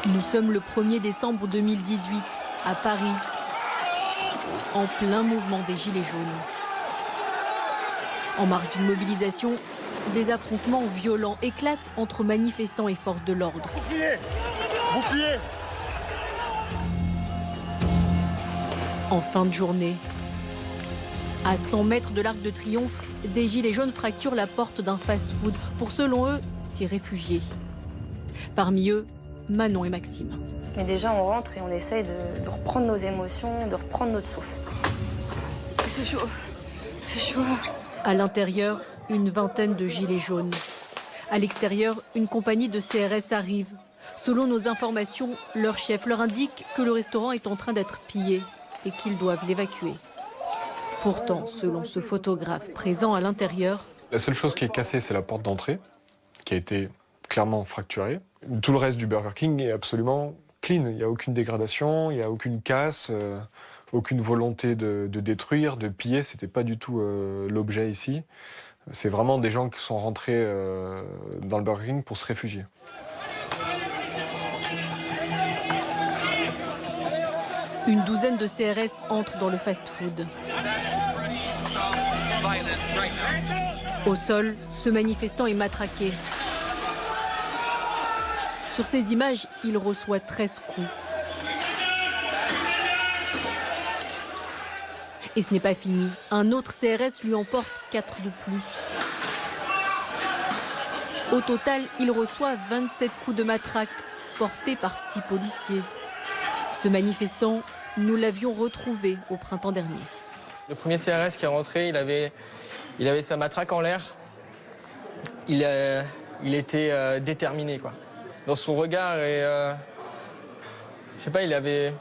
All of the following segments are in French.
Nous sommes le 1er décembre 2018 à Paris, en plein mouvement des Gilets jaunes. En marge d'une mobilisation, des affrontements violents éclatent entre manifestants et forces de l'ordre. Bouclier ! Bouclier ! En fin de journée, à 100 mètres de l'Arc de Triomphe, des Gilets jaunes fracturent la porte d'un fast-food pour, selon eux, s'y réfugier. Parmi eux, Manon et Maxime. Mais déjà, on rentre et on essaye de reprendre nos émotions, de reprendre notre souffle. C'est chaud. C'est chaud. À l'intérieur, une vingtaine de gilets jaunes. À l'extérieur, une compagnie de CRS arrive. Selon nos informations, leur chef leur indique que le restaurant est en train d'être pillé et qu'ils doivent l'évacuer. Pourtant, selon ce photographe présent à l'intérieur... La seule chose qui est cassée, c'est la porte d'entrée, qui a été clairement fracturée. Tout le reste du Burger King est absolument clean. Il n'y a aucune dégradation, il n'y a aucune casse, aucune volonté de détruire, de piller. Ce n'était pas du tout l'objet ici. C'est vraiment des gens qui sont rentrés dans le Burger King pour se réfugier. Une douzaine de CRS entrent dans le fast-food. Au sol, ce manifestant est matraqué. Sur ces images, il reçoit 13 coups. Et ce n'est pas fini. Un autre CRS lui en porte 4 de plus. Au total, il reçoit 27 coups de matraque portés par 6 policiers. Ce manifestant, nous l'avions retrouvé au printemps dernier. Le premier CRS qui est rentré, il avait sa matraque en l'air. Il était déterminé, quoi. Dans son regard, et je sais pas, il avait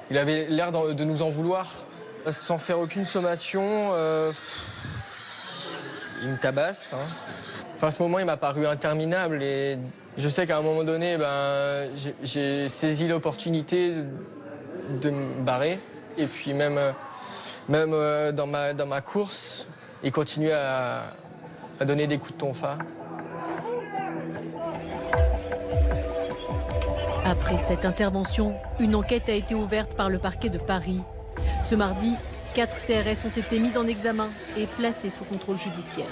l'air de nous en vouloir. Sans faire aucune sommation, il me tabasse. Hein. Enfin, à ce moment, il m'a paru interminable et je sais qu'à un moment donné, j'ai saisi l'opportunité de me barrer. Et puis même dans ma course, il continuait à donner des coups de tonfa. Après cette intervention, une enquête a été ouverte par le parquet de Paris. Ce mardi, 4 CRS ont été mis en examen et placés sous contrôle judiciaire.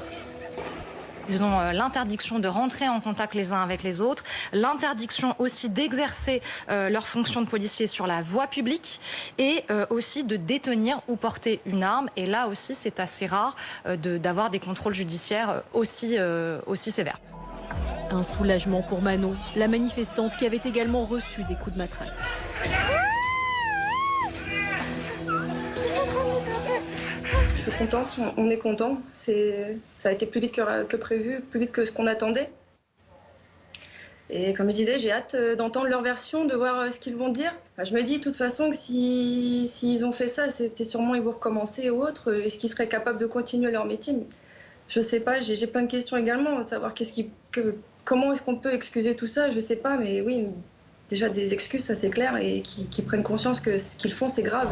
Ils ont l'interdiction de rentrer en contact les uns avec les autres, l'interdiction aussi d'exercer leur fonction de policier sur la voie publique et aussi de détenir ou porter une arme. Et là aussi, c'est assez rare d'avoir des contrôles judiciaires aussi sévères. Un soulagement pour Manon, la manifestante qui avait également reçu des coups de matraque. Je suis contente, on est content. Ça a été plus vite que prévu, plus vite que ce qu'on attendait. Et comme je disais, j'ai hâte d'entendre leur version, de voir ce qu'ils vont dire. Je me dis de toute façon que s'ils ont fait ça, c'était sûrement ils vont recommencer ou autre. Est-ce qu'ils seraient capables de continuer leur métier? Je sais pas, j'ai plein de questions également, de savoir comment est-ce qu'on peut excuser tout ça, je sais pas, mais oui, déjà des excuses, ça c'est clair, et qu'ils prennent conscience que ce qu'ils font, c'est grave.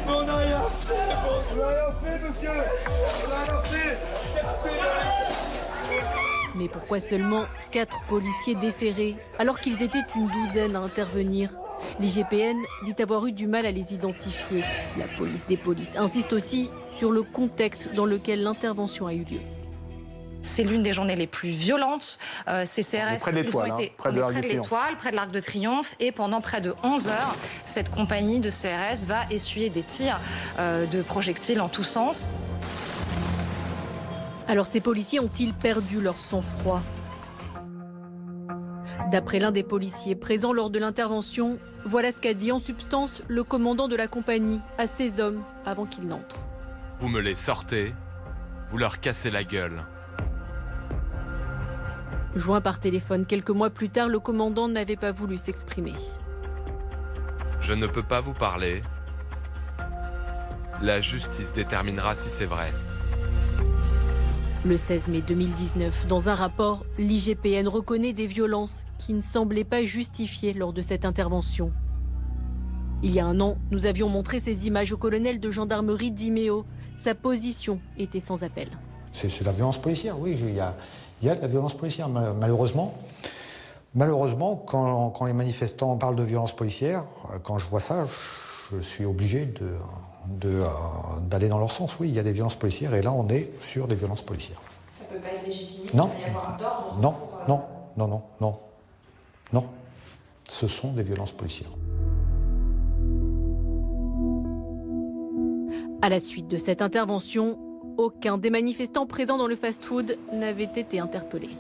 On n'a rien fait, on n'a rien fait, monsieur. On n'a rien fait. Mais pourquoi seulement 4 policiers déférés, alors qu'ils étaient une douzaine à intervenir? L'IGPN dit avoir eu du mal à les identifier. La police des polices insiste aussi sur le contexte dans lequel l'intervention a eu lieu. C'est l'une des journées les plus violentes. Ces CRS, près de l'Étoile, près de l'Étoile, près de l'Arc de Triomphe. Et pendant près de 11 heures, cette compagnie de CRS va essuyer des tirs de projectiles en tous sens. Alors ces policiers ont-ils perdu leur sang-froid? D'après l'un des policiers présents lors de l'intervention, voilà ce qu'a dit en substance le commandant de la compagnie à ces hommes avant qu'ils n'entrent. Vous me les sortez, vous leur cassez la gueule. Joint par téléphone quelques mois plus tard, le commandant n'avait pas voulu s'exprimer. Je ne peux pas vous parler. La justice déterminera si c'est vrai. Le 16 mai 2019, dans un rapport, l'IGPN reconnaît des violences qui ne semblaient pas justifiées lors de cette intervention. Il y a un an, nous avions montré ces images au colonel de gendarmerie d'Iméo. Sa position était sans appel. C'est de la violence policière, oui. Il y a de la violence policière, malheureusement. Malheureusement, quand les manifestants parlent de violences policières, quand je vois ça, je suis obligé d'aller dans leur sens. Oui, il y a des violences policières et là, on est sur des violences policières. Ça peut pas être légitimé? Non. Il peut y avoir d'ordre? Non. Ce sont des violences policières. À la suite de cette intervention, aucun des manifestants présents dans le fast-food n'avait été interpellé.